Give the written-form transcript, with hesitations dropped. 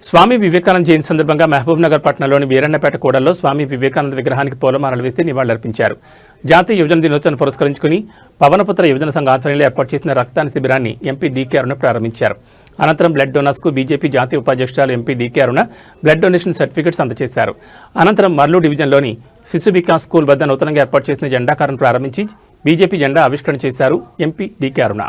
స్వామి వివేకానంద జయంతి సందర్భంగా మహబూబ్ నగర్ పట్టణంలోని వీరన్నపేట కూడల్లో స్వామి వివేకానంద విగ్రహానికి పూలమాలలు వేసి నివాళులర్పించారు. జాతీయ యువజన దినోత్సవాన్ని పురస్కరించుకుని పవనపుత్ర యువజన సంఘ ఆధ్వర్యంలో ఏర్పాటు చేసిన రక్తదాన శిబిరాన్ని ఎంపీ డీకే అరుణ ప్రారంభించారు. అనంతరం బ్లడ్ డోనర్స్ కు బీజేపీ జాతీయ ఉపాధ్యక్షురాలు ఎంపీ డీకే అరుణ బ్లడ్ డొనేషన్ సర్టిఫికెట్స్ అందజేశారు. అనంతరం మర్లూ డివిజన్లోని శిశు వికాస్ స్కూల్ వద్ద నూతనంగా ఏర్పాటు చేసిన జెండా కారును ప్రారంభించి బీజేపీ జెండా ఆవిష్కరణ చేశారు ఎంపీ డీకే అరుణ.